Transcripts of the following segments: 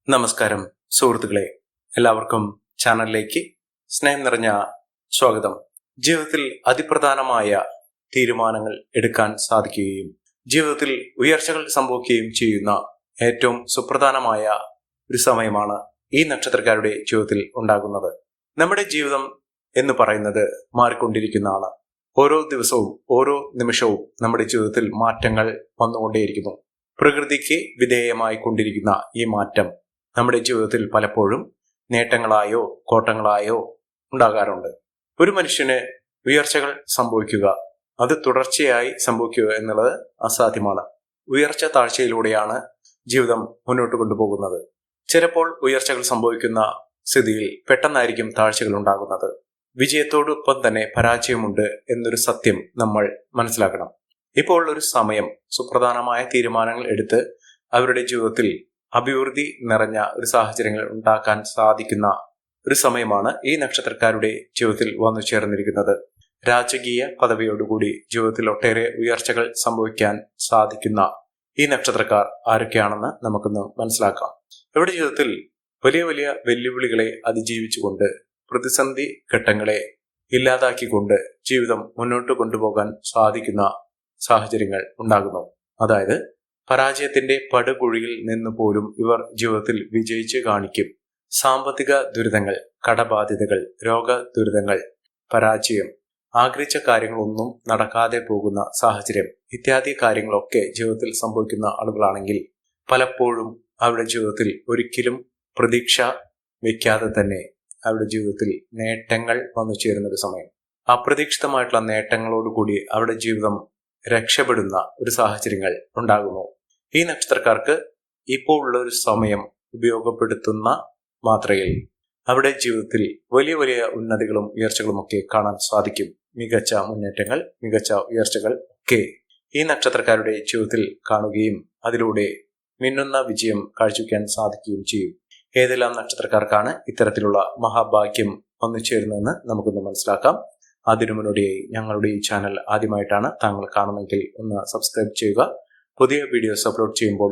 നമസ്കാരം സുഹൃത്തുക്കളെ, എല്ലാവർക്കും ചാനലിലേക്ക് സ്നേഹം നിറഞ്ഞ സ്വാഗതം. ജീവിതത്തിൽ അതിപ്രധാനമായ തീരുമാനങ്ങൾ എടുക്കാൻ സാധിക്കുകയും ജീവിതത്തിൽ ഉയർച്ചകൾ സംഭവിക്കുകയും ചെയ്യുന്ന ഏറ്റവും സുപ്രധാനമായ ഒരു സമയമാണ് ഈ നക്ഷത്രക്കാരുടെ ജീവിതത്തിൽ ഉണ്ടാകുന്നത്. നമ്മുടെ ജീവിതം എന്ന് പറയുന്നത് മാറിക്കൊണ്ടിരിക്കുന്നതാണ്. ഓരോ ദിവസവും ഓരോ നിമിഷവും നമ്മുടെ ജീവിതത്തിൽ മാറ്റങ്ങൾ വന്നുകൊണ്ടേയിരിക്കുന്നു. പ്രകൃതിക്ക് വിധേയമായി കൊണ്ടിരിക്കുന്ന ഈ മാറ്റം നമ്മുടെ ജീവിതത്തിൽ പലപ്പോഴും നേട്ടങ്ങളായോ കോട്ടങ്ങളായോ ഉണ്ടാകാറുണ്ട്. ഒരു മനുഷ്യന് ഉയർച്ചകൾ സംഭവിക്കുക, അത് തുടർച്ചയായി സംഭവിക്കുക എന്നുള്ളത് അസാധ്യമാണ്. ഉയർച്ച താഴ്ചയിലൂടെയാണ് ജീവിതം മുന്നോട്ട് കൊണ്ടുപോകുന്നത്. ചിലപ്പോൾ ഉയർച്ചകൾ സംഭവിക്കുന്ന സ്ഥിതിയിൽ പെട്ടെന്നായിരിക്കും താഴ്ചകൾ ഉണ്ടാകുന്നത്. വിജയത്തോടൊപ്പം തന്നെ പരാജയമുണ്ട് എന്നൊരു സത്യം നമ്മൾ മനസ്സിലാക്കണം. ഇപ്പോൾ ഒരു സമയം സുപ്രധാനമായ തീരുമാനങ്ങൾ എടുത്ത് അവരുടെ ജീവിതത്തിൽ അഭിവൃദ്ധി നിറഞ്ഞ ഒരു സാഹചര്യങ്ങൾ ഉണ്ടാക്കാൻ സാധിക്കുന്ന ഒരു സമയമാണ് ഈ നക്ഷത്രക്കാരുടെ ജീവിതത്തിൽ വന്നു ചേർന്നിരിക്കുന്നത്. രാജകീയ പദവിയോടുകൂടി ജീവിതത്തിൽ ഒട്ടേറെ ഉയർച്ചകൾ സംഭവിക്കാൻ സാധിക്കുന്ന ഈ നക്ഷത്രക്കാർ ആരൊക്കെയാണെന്ന് നമുക്കൊന്ന് മനസ്സിലാക്കാം. ഇവരുടെ ജീവിതത്തിൽ വലിയ വലിയ വെല്ലുവിളികളെ അതിജീവിച്ചുകൊണ്ട് പ്രതിസന്ധി ഘട്ടങ്ങളെ ഇല്ലാതാക്കിക്കൊണ്ട് ജീവിതം മുന്നോട്ട് കൊണ്ടുപോകാൻ സാധിക്കുന്ന സാഹചര്യങ്ങൾ ഉണ്ടാകുന്നു. അതായത് പരാജയത്തിന്റെ പടുകുഴിയിൽ നിന്ന് പോലും ഇവർ ജീവിതത്തിൽ വിജയിച്ച് കാണിക്കും. സാമ്പത്തിക ദുരിതങ്ങൾ, കടബാധ്യതകൾ, രോഗ ദുരിതങ്ങൾ, പരാജയം, ആഗ്രഹിച്ച കാര്യങ്ങളൊന്നും നടക്കാതെ പോകുന്ന സാഹചര്യം ഇത്യാദി കാര്യങ്ങളൊക്കെ ജീവിതത്തിൽ സംഭവിക്കുന്ന ആളുകളാണെങ്കിൽ പലപ്പോഴും അവരുടെ ജീവിതത്തിൽ ഒരിക്കലും പ്രതീക്ഷ വയ്ക്കാതെ തന്നെ അവരുടെ ജീവിതത്തിൽ നേട്ടങ്ങൾ വന്നു ചേരുന്നൊരു സമയം. അപ്രതീക്ഷിതമായിട്ടുള്ള നേട്ടങ്ങളോടുകൂടി അവരുടെ ജീവിതം രക്ഷപ്പെടുന്ന ഒരു സാഹചര്യങ്ങൾ ഉണ്ടാകുന്നു. ഈ നക്ഷത്രക്കാർക്ക് ഇപ്പോൾ ഉള്ള ഒരു സമയം ഉപയോഗപ്പെടുത്തുന്ന മാത്രയിൽ അവരുടെ ജീവിതത്തിൽ വലിയ വലിയ ഉന്നതികളും ഉയർച്ചകളും ഒക്കെ കാണാൻ സാധിക്കും. മികച്ച മുന്നേറ്റങ്ങൾ, മികച്ച ഉയർച്ചകൾ ഒക്കെ ഈ നക്ഷത്രക്കാരുടെ ജീവിതത്തിൽ കാണുകയും അതിലൂടെ മിന്നുന്ന വിജയം കാഴ്ചവെക്കാൻ സാധിക്കുകയും ചെയ്യും. ഏതെല്ലാം നക്ഷത്രക്കാർക്കാണ് ഇത്തരത്തിലുള്ള മഹാഭാഗ്യം വന്നു ചേരുന്നതെന്ന് നമുക്കൊന്ന് മനസ്സിലാക്കാം. അതിനു മുന്നോടിയായി ഞങ്ങളുടെ ഈ ചാനൽ ആദ്യമായിട്ടാണ് താങ്കൾ കാണുന്നതെങ്കിൽ ഒന്ന് സബ്സ്ക്രൈബ് ചെയ്യുക. പുതിയ വീഡിയോസ് അപ്ലോഡ് ചെയ്യുമ്പോൾ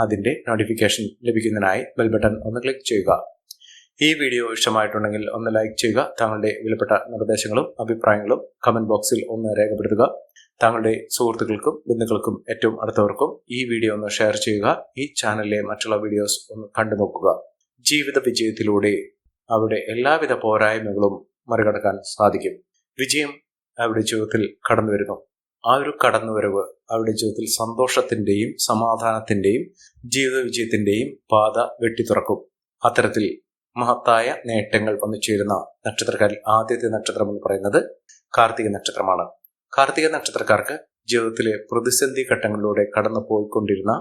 അതിന്റെ നോട്ടിഫിക്കേഷൻ ലഭിക്കുന്നതിനായി ബെൽ ബട്ടൺ ഒന്ന് ക്ലിക്ക് ചെയ്യുക. ഈ വീഡിയോ ഇഷ്ടമായിട്ടുണ്ടെങ്കിൽ ഒന്ന് ലൈക്ക് ചെയ്യുക. താങ്കളുടെ വിലപ്പെട്ട നിർദ്ദേശങ്ങളും അഭിപ്രായങ്ങളും കമന്റ് ബോക്സിൽ ഒന്ന് രേഖപ്പെടുത്തുക. താങ്കളുടെ സുഹൃത്തുക്കൾക്കും ബന്ധുക്കൾക്കും ഏറ്റവും അടുത്തവർക്കും ഈ വീഡിയോ ഒന്ന് ഷെയർ ചെയ്യുക. ഈ ചാനലിലെ മറ്റുള്ള വീഡിയോസ് ഒന്ന് കണ്ടു നോക്കുക. ജീവിത വിജയത്തിലൂടെ അവരുടെ എല്ലാവിധ പോരായ്മകളും മറികടക്കാൻ സാധിക്കും. വിജയം അവരുടെ ജീവിതത്തിൽ കടന്നു വരുന്നു. ആ ഒരു കടന്നുവരവ് അവരുടെ ജീവിതത്തിൽ സന്തോഷത്തിന്റെയും സമാധാനത്തിന്റെയും ജീവിത വിജയത്തിന്റെയും പാത വെട്ടിത്തുറക്കും. അത്തരത്തിൽ മഹത്തായ നേട്ടങ്ങൾ വന്നു ചേരുന്ന നക്ഷത്രക്കാരിൽ ആദ്യത്തെ നക്ഷത്രം എന്ന് പറയുന്നത് കാർത്തിക നക്ഷത്രമാണ്. കാർത്തിക നക്ഷത്രക്കാർക്ക് ജീവിതത്തിലെ പ്രതിസന്ധി ഘട്ടങ്ങളിലൂടെ കടന്നു പോയിക്കൊണ്ടിരുന്ന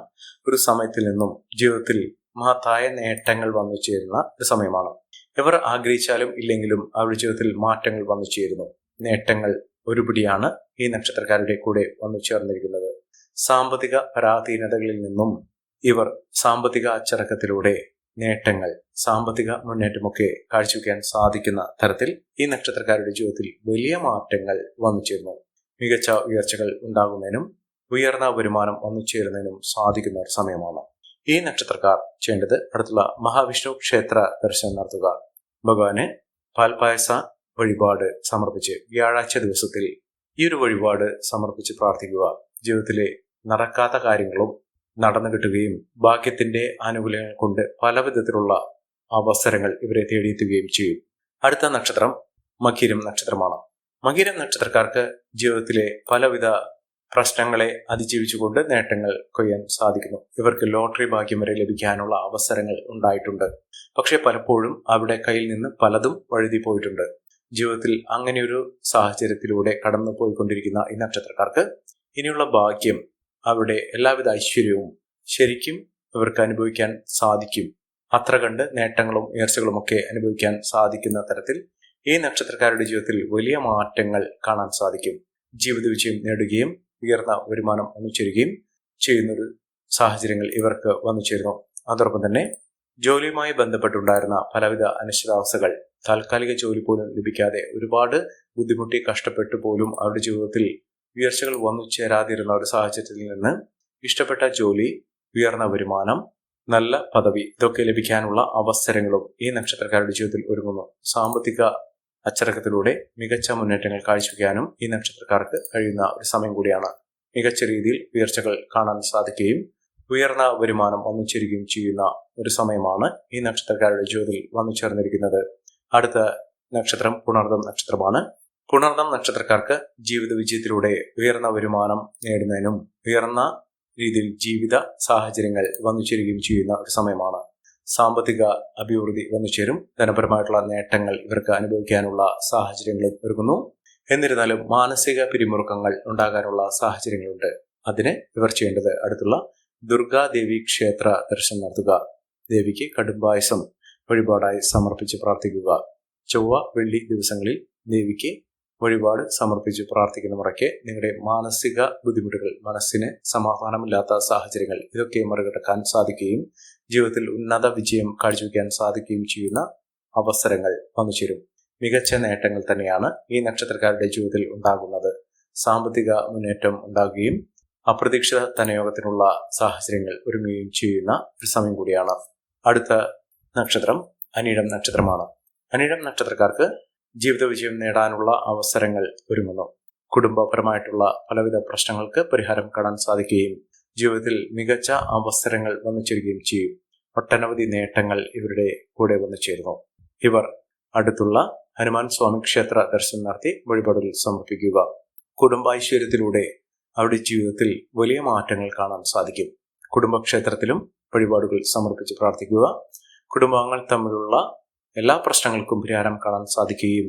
ഒരു സമയത്തിൽ നിന്നും ജീവിതത്തിൽ മഹത്തായ നേട്ടങ്ങൾ വന്നു ചേരുന്ന ഒരു സമയമാണ്. ഇവർ ആഗ്രഹിച്ചാലും ഇല്ലെങ്കിലും അവരുടെ ജീവിതത്തിൽ മാറ്റങ്ങൾ വന്നു ചേരുന്നു. നേട്ടങ്ങൾ ഒരുപിടിയാണ് ഈ നക്ഷത്രക്കാരുടെ കൂടെ വന്നു ചേർന്നിരിക്കുന്നത്. സാമ്പത്തിക പരാധീനതകളിൽ നിന്നും ഇവർ സാമ്പത്തിക അച്ചടക്കത്തിലൂടെ നേട്ടങ്ങൾ, സാമ്പത്തിക മുന്നേറ്റമൊക്കെ കാഴ്ചവെക്കാൻ സാധിക്കുന്ന തരത്തിൽ ഈ നക്ഷത്രക്കാരുടെ ജീവിതത്തിൽ വലിയ മാറ്റങ്ങൾ വന്നു ചേരുന്നു. മികച്ച ഉയർച്ചകൾ ഉണ്ടാകുന്നതിനും ഉയർന്ന വരുമാനം വന്നു ചേരുന്നതിനും സാധിക്കുന്ന ഒരു സമയമാണ്. ഈ നക്ഷത്രക്കാർ ചെയ്യേണ്ടത് അടുത്തുള്ള മഹാവിഷ്ണു ക്ഷേത്ര ദർശനം നടത്തുക. ഭഗവാന് പാൽപായസ വഴിപാട് സമർപ്പിച്ച് വ്യാഴാഴ്ച ദിവസത്തിൽ ഈ ഒരു വഴിപാട് സമർപ്പിച്ച് പ്രാർത്ഥിക്കുക. ജീവിതത്തിലെ നടക്കാത്ത കാര്യങ്ങളും നടന്നു കിട്ടുകയും ഭാഗ്യത്തിന്റെ ആനുകൂല്യങ്ങൾ കൊണ്ട് പല വിധത്തിലുള്ള അവസരങ്ങൾ ഇവരെ തേടിയെത്തുകയും ചെയ്യും. അടുത്ത നക്ഷത്രം മകീരം നക്ഷത്രമാണ്. മകീരം നക്ഷത്രക്കാർക്ക് ജീവിതത്തിലെ പലവിധ പ്രശ്നങ്ങളെ അതിജീവിച്ചുകൊണ്ട് നേട്ടങ്ങൾ കൊയ്യാൻ സാധിക്കുന്നു. ഇവർക്ക് ലോട്ടറി ഭാഗ്യം വരെ ലഭിക്കാനുള്ള അവസരങ്ങൾ ഉണ്ടായിട്ടുണ്ട്. പക്ഷെ പലപ്പോഴും അവരുടെ കയ്യിൽ നിന്ന് പലതും വഴുതി പോയിട്ടുണ്ട്. ജീവിതത്തിൽ അങ്ങനെയൊരു സാഹചര്യത്തിലൂടെ കടന്നു പോയിക്കൊണ്ടിരിക്കുന്ന ഈ നക്ഷത്രക്കാർക്ക് ഇനിയുള്ള ഭാഗ്യം, അവരുടെ എല്ലാവിധ ഐശ്വര്യവും ശരിക്കും ഇവർക്ക് അനുഭവിക്കാൻ സാധിക്കും. അത്ര കണ്ട് നേട്ടങ്ങളും ഉയർച്ചകളും ഒക്കെ അനുഭവിക്കാൻ സാധിക്കുന്ന തരത്തിൽ ഈ നക്ഷത്രക്കാരുടെ ജീവിതത്തിൽ വലിയ മാറ്റങ്ങൾ കാണാൻ സാധിക്കും. ജീവിത വിജയം നേടുകയും ഉയർന്ന വരുമാനം വന്നു ചേരുകയും ചെയ്യുന്നൊരു സാഹചര്യങ്ങൾ ഇവർക്ക് വന്നു ചേരുന്നു. അതോടൊപ്പം തന്നെ ജോലിയുമായി ബന്ധപ്പെട്ടുണ്ടായിരുന്ന പലവിധ അനിശ്ചിതാവസ്ഥകൾ, താൽക്കാലിക ജോലി പോലും ലഭിക്കാതെ ഒരുപാട് ബുദ്ധിമുട്ടി കഷ്ടപ്പെട്ടു പോലും അവരുടെ ജീവിതത്തിൽ ഉയർച്ചകൾ വന്നു ചേരാതിരുന്ന ഒരു സാഹചര്യത്തിൽ നിന്ന് ഇഷ്ടപ്പെട്ട ജോലി, ഉയർന്ന വരുമാനം, നല്ല പദവി ഇതൊക്കെ ലഭിക്കാനുള്ള അവസരങ്ങളും ഈ നക്ഷത്രക്കാരുടെ ജീവിതത്തിൽ ഒരുങ്ങുന്നു. സാമ്പത്തിക അച്ചടക്കത്തിലൂടെ മികച്ച മുന്നേറ്റങ്ങൾ കാഴ്ചവെക്കാനും ഈ നക്ഷത്രക്കാർക്ക് കഴിയുന്ന ഒരു സമയം കൂടിയാണ്. മികച്ച രീതിയിൽ ഉയർച്ചകൾ കാണാൻ സാധിക്കുകയും ഉയർന്ന വരുമാനം വന്നു ചേരുകയും ചെയ്യുന്ന ഒരു സമയമാണ് ഈ നക്ഷത്രക്കാരുടെ ജീവിതത്തിൽ വന്നു ചേർന്നിരിക്കുന്നത്. അടുത്ത നക്ഷത്രം പുണർദം നക്ഷത്രമാണ്. പുണർദം നക്ഷത്രക്കാർക്ക് ജീവിത വിജയത്തിലൂടെ ഉയർന്ന വരുമാനം നേടുന്നതിനും ഉയർന്ന രീതിയിൽ ജീവിത സാഹചര്യങ്ങൾ വന്നു ചേരുകയും ചെയ്യുന്ന ഒരു സമയമാണ്. സാമ്പത്തിക അഭിവൃദ്ധി വന്നു ചേരും. ധനപരമായിട്ടുള്ള നേട്ടങ്ങൾ ഇവർക്ക് അനുഭവിക്കാനുള്ള സാഹചര്യങ്ങളും ഒരുങ്ങുന്നു. എന്നിരുന്നാലും മാനസിക പിരിമുറുക്കങ്ങൾ ഉണ്ടാകാനുള്ള സാഹചര്യങ്ങളുണ്ട്. അതിന് ഇവർ ചെയ്യേണ്ടത് അടുത്തുള്ള ദുർഗാദേവി ക്ഷേത്ര ദർശനം നടത്തുക. ദേവിക്ക് കടുംപായസം വഴിപാടായി സമർപ്പിച്ച് പ്രാർത്ഥിക്കുക. ചൊവ്വ വെള്ളി ദിവസങ്ങളിൽ ദേവിക്ക് വഴിപാട് സമർപ്പിച്ച് പ്രാർത്ഥിക്കുന്ന മുറയ്ക്ക് നിങ്ങളുടെ മാനസിക ബുദ്ധിമുട്ടുകൾ, മനസ്സിന് സമാധാനമില്ലാത്ത സാഹചര്യങ്ങൾ ഇതൊക്കെ മറികടക്കാൻ സാധിക്കുകയും ജീവിതത്തിൽ ഉന്നത വിജയം കാഴ്ചവെക്കാൻ സാധിക്കുകയും ചെയ്യുന്ന അവസരങ്ങൾ വന്നു ചേരും. മികച്ച നേട്ടങ്ങൾ തന്നെയാണ് ഈ നക്ഷത്രക്കാരുടെ ജീവിതത്തിൽ ഉണ്ടാകുന്നത്. സാമ്പത്തിക മുന്നേറ്റം ഉണ്ടാകുകയും അപ്രതീക്ഷിത ധനയോഗത്തിനുള്ള സാഹചര്യങ്ങൾ ഒരുങ്ങുകയും ചെയ്യുന്ന ഒരു സമയം കൂടിയാണ്. അടുത്ത നക്ഷത്രം അനിഴം നക്ഷത്രമാണ്. അനിഴം നക്ഷത്രക്കാർക്ക് ജീവിത വിജയം നേടാനുള്ള അവസരങ്ങൾ ഒരുങ്ങുന്നു. കുടുംബപരമായിട്ടുള്ള പലവിധ പ്രശ്നങ്ങൾക്ക് പരിഹാരം കാണാൻ സാധിക്കുകയും ജീവിതത്തിൽ മികച്ച അവസരങ്ങൾ വന്നു ചേരുകയും ചെയ്യും. ഒട്ടനവധി നേട്ടങ്ങൾ ഇവരുടെ കൂടെ വന്നു ചേരുന്നു. ഇവർ അടുത്തുള്ള ഹനുമാൻ സ്വാമി ക്ഷേത്ര ദർശനം നടത്തി വഴിപാടുകൾ സമർപ്പിക്കുക. കുടുംബൈശ്വര്യത്തിലൂടെ അവരുടെ ജീവിതത്തിൽ വലിയ മാറ്റങ്ങൾ കാണാൻ സാധിക്കും. കുടുംബക്ഷേത്രത്തിലും വഴിപാടുകൾ സമർപ്പിച്ച് പ്രാർത്ഥിക്കുക. കുടുംബാംഗങ്ങൾ തമ്മിലുള്ള എല്ലാ പ്രശ്നങ്ങൾക്കും പരിഹാരം കാണാൻ സാധിക്കുകയും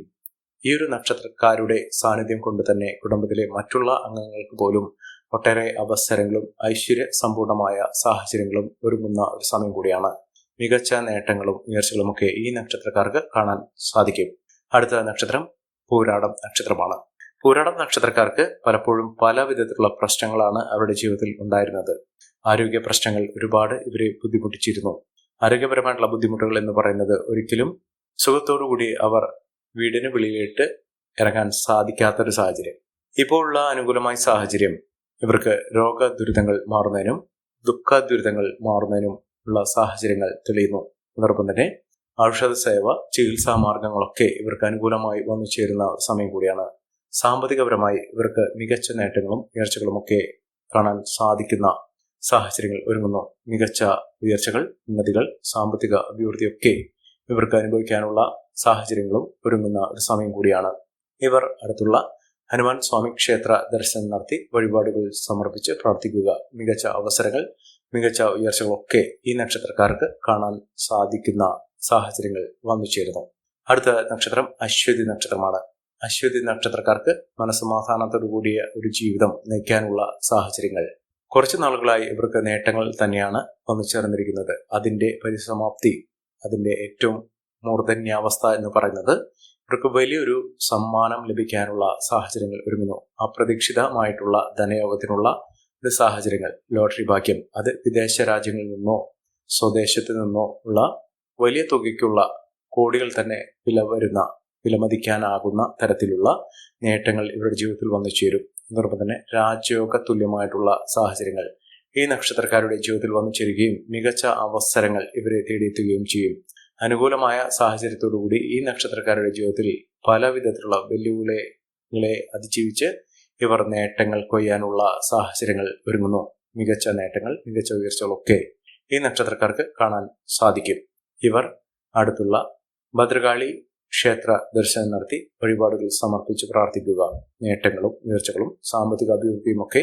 ഈ ഒരു നക്ഷത്രക്കാരുടെ സാന്നിധ്യം കൊണ്ട് തന്നെ കുടുംബത്തിലെ മറ്റുള്ള അംഗങ്ങൾക്ക് പോലും ഒട്ടേറെ അവസരങ്ങളും ഐശ്വര്യ സമ്പൂർണമായ സാഹചര്യങ്ങളും ഒരുങ്ങുന്ന ഒരു സമയം കൂടിയാണ്. മികച്ച നേട്ടങ്ങളും ഉയർച്ചകളുമൊക്കെ ഈ നക്ഷത്രക്കാർക്ക് കാണാൻ സാധിക്കും. അടുത്ത നക്ഷത്രം പൂരാടം നക്ഷത്രമാണ്. പൂരാടം നക്ഷത്രക്കാർക്ക് പലപ്പോഴും പല വിധത്തിലുള്ള പ്രശ്നങ്ങളാണ് അവരുടെ ജീവിതത്തിൽ ഉണ്ടായിരുന്നത്. ആരോഗ്യ പ്രശ്നങ്ങൾ ഒരുപാട് ഇവരെ ബുദ്ധിമുട്ടിച്ചിരുന്നു. ആരോഗ്യപരമായിട്ടുള്ള ബുദ്ധിമുട്ടുകൾ എന്ന് പറയുന്നത് ഒരിക്കലും സുഖത്തോടുകൂടി അവർ വീടിന് വെളിയിലിട്ട് ഇറങ്ങാൻ സാധിക്കാത്തൊരു സാഹചര്യം. ഇപ്പോൾ ഉള്ള അനുകൂലമായ സാഹചര്യം ഇവർക്ക് രോഗ ദുരിതങ്ങൾ മാറുന്നതിനും ദുഃഖ ദുരിതങ്ങൾ മാറുന്നതിനും ഉള്ള സാഹചര്യങ്ങൾ തെളിയുന്നു. അതോടൊപ്പം തന്നെ ഔഷധ സേവ, ചികിത്സാ മാർഗങ്ങളൊക്കെ ഇവർക്ക് അനുകൂലമായി വന്നു ചേരുന്ന സമയം കൂടിയാണ്. സാമ്പത്തികപരമായി ഇവർക്ക് മികച്ച നേട്ടങ്ങളും ഉയർച്ചകളും ഒക്കെ കാണാൻ സാധിക്കുന്ന സാഹചര്യങ്ങൾ ഒരുങ്ങുന്നു. മികച്ച ഉയർച്ചകൾ, ഉന്നതികൾ, സാമ്പത്തിക അഭിവൃദ്ധിയൊക്കെ ഇവർക്ക് അനുഭവിക്കാനുള്ള സാഹചര്യങ്ങളും ഒരുങ്ങുന്ന ഒരു സമയം കൂടിയാണ്. ഇവർ അടുത്തുള്ള ഹനുമാൻ സ്വാമി ക്ഷേത്ര ദർശനം നടത്തി വഴിപാടുകൾ സമർപ്പിച്ച് പ്രാർത്ഥിക്കുക. മികച്ച അവസരങ്ങൾ, മികച്ച ഉയർച്ചകളൊക്കെ ഈ നക്ഷത്രക്കാർക്ക് കാണാൻ സാധിക്കുന്ന സാഹചര്യങ്ങൾ വന്നു ചേരുന്നു. അടുത്ത നക്ഷത്രം അശ്വതി നക്ഷത്രമാണ്. അശ്വതി നക്ഷത്രക്കാർക്ക് മനസ്സമാധാനത്തോടു കൂടിയ ഒരു ജീവിതം നയിക്കാനുള്ള സാഹചര്യങ്ങൾ കുറച്ചു നാളുകളായി ഇവർക്ക് നേട്ടങ്ങൾ തന്നെയാണ് വന്നു ചേർന്നിരിക്കുന്നത്. അതിന്റെ പരിസമാപ്തി, അതിന്റെ ഏറ്റവും മൂർധന്യാവസ്ഥ എന്ന് പറയുന്നത് ഇവർക്ക് വലിയൊരു സമ്മാനം ലഭിക്കാനുള്ള സാഹചര്യങ്ങൾ ഒരുങ്ങുന്നു. അപ്രതീക്ഷിതമായിട്ടുള്ള ധനയോഗത്തിനുള്ള ഒരു സാഹചര്യങ്ങൾ, ലോട്ടറി ഭാഗ്യം, അത് വിദേശ രാജ്യങ്ങളിൽ നിന്നോ സ്വദേശത്ത് നിന്നോ ഉള്ള വലിയ തുകയ്ക്കുള്ള കോടികൾ തന്നെ വിലമതിക്കാനാകുന്ന തരത്തിലുള്ള നേട്ടങ്ങൾ ഇവരുടെ ജീവിതത്തിൽ വന്നു ചേരും. അതോടൊപ്പം തന്നെ രാജയോഗ തുല്യമായിട്ടുള്ള സാഹചര്യങ്ങൾ ഈ നക്ഷത്രക്കാരുടെ ജീവിതത്തിൽ വന്നു ചേരുകയും മികച്ച അവസരങ്ങൾ ഇവരെ തേടിയെത്തുകയും ചെയ്യും. അനുകൂലമായ സാഹചര്യത്തോടുകൂടി ഈ നക്ഷത്രക്കാരുടെ ജീവിതത്തിൽ പല വിധത്തിലുള്ള വെല്ലുവിളികളെ അതിജീവിച്ച് ഇവർ നേട്ടങ്ങൾ കൊയ്യാനുള്ള സാഹചര്യങ്ങൾ ഒരുങ്ങുന്നു. മികച്ച നേട്ടങ്ങൾ, മികച്ച ഉയർച്ചകളൊക്കെ ഈ നക്ഷത്രക്കാർക്ക് കാണാൻ സാധിക്കും. ഇവർ അടുത്തുള്ള ഭദ്രകാളി ക്ഷേത്ര ദർശനം നടത്തി വഴിപാടുകൾ സമർപ്പിച്ച് പ്രാർത്ഥിക്കുക. നേട്ടങ്ങളും ഉയർച്ചകളും സാമ്പത്തിക അഭിവൃദ്ധിയും ഒക്കെ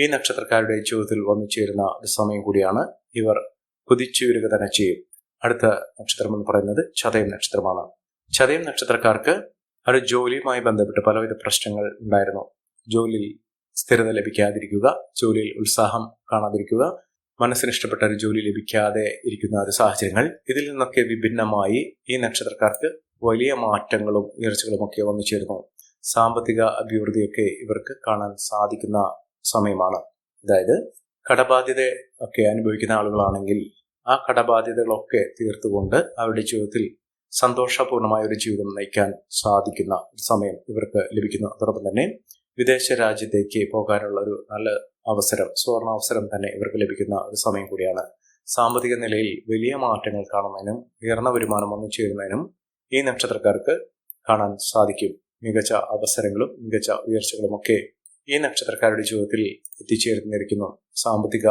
ഈ നക്ഷത്രക്കാരുടെ ജീവിതത്തിൽ വന്നു ചേരുന്ന ഒരു സമയം കൂടിയാണ്. ഇവർ കുതിച്ചുയരുക തന്നെ ചെയ്യും. അടുത്ത നക്ഷത്രം എന്ന് പറയുന്നത് ചതയം നക്ഷത്രമാണ്. ചതയം നക്ഷത്രക്കാർക്ക് അവരുടെ ജോലിയുമായി ബന്ധപ്പെട്ട് പലവിധ പ്രശ്നങ്ങൾ ഉണ്ടായിരുന്നു. ജോലിയിൽ സ്ഥിരത ലഭിക്കാതിരിക്കുക, ജോലിയിൽ ഉത്സാഹം കാണാതിരിക്കുക, മനസ്സിന് ഇഷ്ടപ്പെട്ട ഒരു ജോലി ലഭിക്കാതെ ഇരിക്കുന്ന ഒരു സാഹചര്യങ്ങൾ, ഇതിൽ നിന്നൊക്കെ വിഭിന്നമായി ഈ നക്ഷത്രക്കാർക്ക് വലിയ മാറ്റങ്ങളും ഉയർച്ചകളും ഒക്കെ വന്നു ചേരുന്നു. സാമ്പത്തിക അഭിവൃദ്ധിയൊക്കെ ഇവർക്ക് കാണാൻ സാധിക്കുന്ന സമയമാണ്. അതായത് കടബാധ്യത ഒക്കെ അനുഭവിക്കുന്ന ആളുകളാണെങ്കിൽ ആ കടബാധ്യതകളൊക്കെ തീർത്തുകൊണ്ട് അവരുടെ ജീവിതത്തിൽ സന്തോഷപൂർണമായ ഒരു ജീവിതം നയിക്കാൻ സാധിക്കുന്ന സമയം ഇവർക്ക് ലഭിക്കുന്നു. അതോടൊപ്പം തന്നെ വിദേശ രാജ്യത്തേക്ക് പോകാനുള്ള ഒരു നല്ല അവസരം, സുവർണാവസരം തന്നെ ഇവർക്ക് ലഭിക്കുന്ന ഒരു സമയം കൂടിയാണ്. സാമ്പത്തിക നിലയിൽ വലിയ മാറ്റങ്ങൾ കാണുന്നതിനും ഉയർന്ന വരുമാനം വന്നു ചേരുന്നതിനും ഈ നക്ഷത്രക്കാർക്ക് കാണാൻ സാധിക്കും. മികച്ച അവസരങ്ങളും മികച്ച ഉയർച്ചകളുമൊക്കെ ഈ നക്ഷത്രക്കാരുടെ ജീവിതത്തിൽ എത്തിച്ചേർന്നിരിക്കുന്നു. സാമ്പത്തിക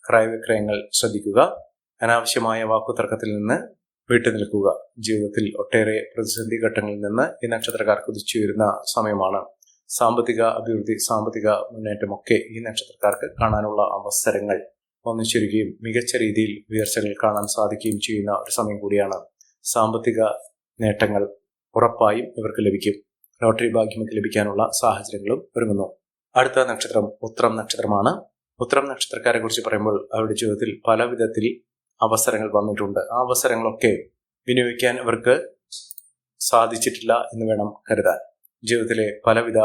ക്രയവിക്രയങ്ങൾ ശ്രദ്ധിക്കുക. അനാവശ്യമായ വാക്കുതർക്കത്തിൽ നിന്ന് വിട്ടുനിൽക്കുക. ജീവിതത്തിൽ ഒട്ടേറെ പ്രതിസന്ധി ഘട്ടങ്ങളിൽ നിന്ന് ഈ നക്ഷത്രക്കാർ കുതിച്ചുയരുന്ന സമയമാണ്. സാമ്പത്തിക അഭിവൃദ്ധി, സാമ്പത്തിക മുന്നേറ്റമൊക്കെ ഈ നക്ഷത്രക്കാർക്ക് കാണാനുള്ള അവസരങ്ങൾ ഒന്നിച്ചിരിക്കുകയും മികച്ച രീതിയിൽ ഉയർച്ചകൾ കാണാൻ സാധിക്കുകയും ചെയ്യുന്ന ഒരു സമയം കൂടിയാണ്. സാമ്പത്തിക നേട്ടങ്ങൾ ഉറപ്പായും ഇവർക്ക് ലഭിക്കും. ലോട്ടറി ഭാഗ്യമൊക്കെ ലഭിക്കാനുള്ള സാഹചര്യങ്ങളും ഒരുങ്ങുന്നു. അടുത്ത നക്ഷത്രം ഉത്രം നക്ഷത്രമാണ്. ഉത്രം നക്ഷത്രക്കാരെ കുറിച്ച് പറയുമ്പോൾ അവരുടെ ജീവിതത്തിൽ പല വിധത്തിൽ അവസരങ്ങൾ വന്നിട്ടുണ്ട്. ആ അവസരങ്ങളൊക്കെ വിനിയോഗിക്കാൻ ഇവർക്ക് സാധിച്ചിട്ടില്ല എന്ന് വേണം കരുതാൻ. ജീവിതത്തിലെ പലവിധ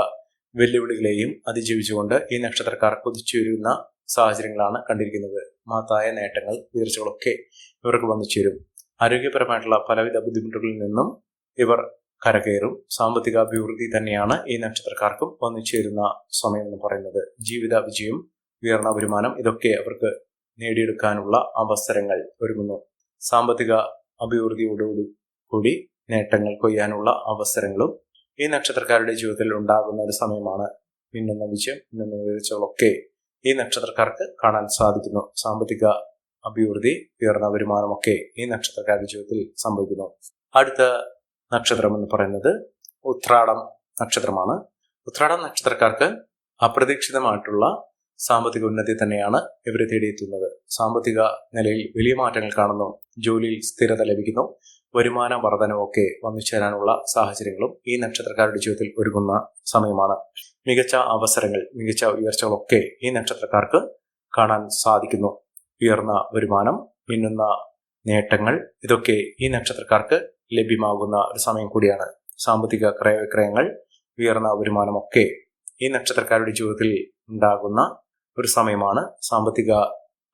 വെല്ലുവിളികളെയും അതിജീവിച്ചുകൊണ്ട് ഈ നക്ഷത്രക്കാർ കുതിച്ചുയരുന്ന സാഹചര്യങ്ങളാണ് കണ്ടിരിക്കുന്നത്. മഹത്തായ നേട്ടങ്ങൾ, ഉയർച്ചകളൊക്കെ ഇവർക്ക് വന്നു ചേരും. ആരോഗ്യപരമായിട്ടുള്ള പലവിധ ബുദ്ധിമുട്ടുകളിൽ നിന്നും ഇവർ കരകയറും. സാമ്പത്തിക അഭിവൃദ്ധി തന്നെയാണ് ഈ നക്ഷത്രക്കാർക്കും വന്നു ചേരുന്ന സമയം എന്ന് പറയുന്നത്. ജീവിത വിജയം, ഉയർന്ന വരുമാനം ഇതൊക്കെ അവർക്ക് നേടിയെടുക്കാനുള്ള അവസരങ്ങൾ ഒരുങ്ങുന്നു. സാമ്പത്തിക അഭിവൃദ്ധിയോടുകൂടി നേട്ടങ്ങൾ കൊയ്യാനുള്ള അവസരങ്ങളും ഈ നക്ഷത്രക്കാരുടെ ജീവിതത്തിൽ ഉണ്ടാകുന്ന ഒരു സമയമാണ്. മിന്നുന്ന വിജയം, മിന്നുന്ന ഉയർച്ചകളൊക്കെ ഈ നക്ഷത്രക്കാർക്ക് കാണാൻ സാധിക്കുന്നു. സാമ്പത്തിക അഭിവൃദ്ധി, ഉയർന്ന വരുമാനമൊക്കെ ഈ നക്ഷത്രക്കാരുടെ ജീവിതത്തിൽ സംഭവിക്കുന്നു. അടുത്ത നക്ഷത്രം എന്ന് പറയുന്നത് ഉത്രാടം നക്ഷത്രമാണ്. ഉത്രാടം നക്ഷത്രക്കാർക്ക് അപ്രതീക്ഷിതമായിട്ടുള്ള സാമ്പത്തിക ഉന്നതി തന്നെയാണ് ഇവരെ തേടിയെത്തുന്നത്. സാമ്പത്തിക നിലയിൽ വലിയ മാറ്റങ്ങൾ കാണുന്നു. ജോലിയിൽ സ്ഥിരത ലഭിക്കുന്നു. വരുമാന വർധനവൊക്കെ വന്നു ചേരാനുള്ള സാഹചര്യങ്ങളും ഈ നക്ഷത്രക്കാരുടെ ജീവിതത്തിൽ ഒരുങ്ങുന്ന സമയമാണ്. മികച്ച അവസരങ്ങൾ, മികച്ച ഉയർച്ചകളൊക്കെ ഈ നക്ഷത്രക്കാർക്ക് കാണാൻ സാധിക്കുന്നു. ഉയർന്ന വരുമാനം, മിന്നുന്ന നേട്ടങ്ങൾ ഇതൊക്കെ ഈ നക്ഷത്രക്കാർക്ക് ലഭ്യമാകുന്ന ഒരു സമയം കൂടിയാണ്. സാമ്പത്തിക ക്രയവിക്രയങ്ങൾ, ഉയർന്ന വരുമാനമൊക്കെ ഈ നക്ഷത്രക്കാരുടെ ജീവിതത്തിൽ ഉണ്ടാകുന്ന ഒരു സമയമാണ്. സാമ്പത്തിക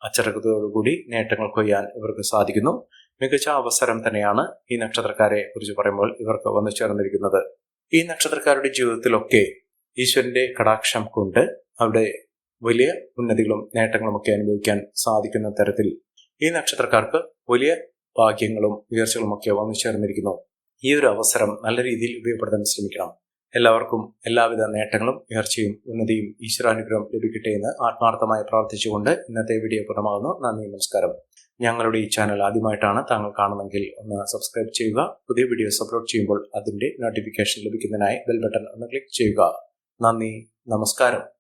അച്ചടക്കത്തോടുകൂടി നേട്ടങ്ങൾ കൊയ്യാൻ ഇവർക്ക് സാധിക്കുന്നു. മികച്ച അവസരം തന്നെയാണ് ഈ നക്ഷത്രക്കാരെ കുറിച്ച് പറയുമ്പോൾ ഇവർക്ക് വന്നു ചേർന്നിരിക്കുന്നത്. ഈ നക്ഷത്രക്കാരുടെ ജീവിതത്തിലൊക്കെ ഈശ്വരന്റെ കടാക്ഷം കൊണ്ട് അവിടെ വലിയ ഉന്നതികളും നേട്ടങ്ങളുമൊക്കെ അനുഭവിക്കാൻ സാധിക്കുന്ന തരത്തിൽ ഈ നക്ഷത്രക്കാർക്ക് വലിയ ഭാഗ്യങ്ങളും ഉയർച്ചകളുമൊക്കെ വന്നു ചേർന്നിരിക്കുന്നു. ഈ ഒരു അവസരം നല്ല രീതിയിൽ ഉപയോഗപ്പെടുത്താൻ ശ്രമിക്കണം. എല്ലാവർക്കും എല്ലാവിധ നേട്ടങ്ങളും ഉയർച്ചയും ഉന്നതിയും ഈശ്വരാനുഗ്രഹം ലഭിക്കട്ടെ എന്ന് ആത്മാർത്ഥമായി പ്രാർത്ഥിച്ചുകൊണ്ട് ഇന്നത്തെ വീഡിയോ പൂർണ്ണമാകുന്നു. നന്ദി, നമസ്കാരം. ഞങ്ങളുടെ ഈ ചാനൽ ആദ്യമായിട്ടാണ് താങ്കൾ കാണുന്നതെങ്കിൽ ഒന്ന് സബ്സ്ക്രൈബ് ചെയ്യുക. പുതിയ വീഡിയോസ് അപ്ലോഡ് ചെയ്യുമ്പോൾ അതിന്റെ നോട്ടിഫിക്കേഷൻ ലഭിക്കുന്നതിനായി ബെൽ ബട്ടൺ ഒന്ന് ക്ലിക്ക് ചെയ്യുക. നന്ദി, നമസ്കാരം.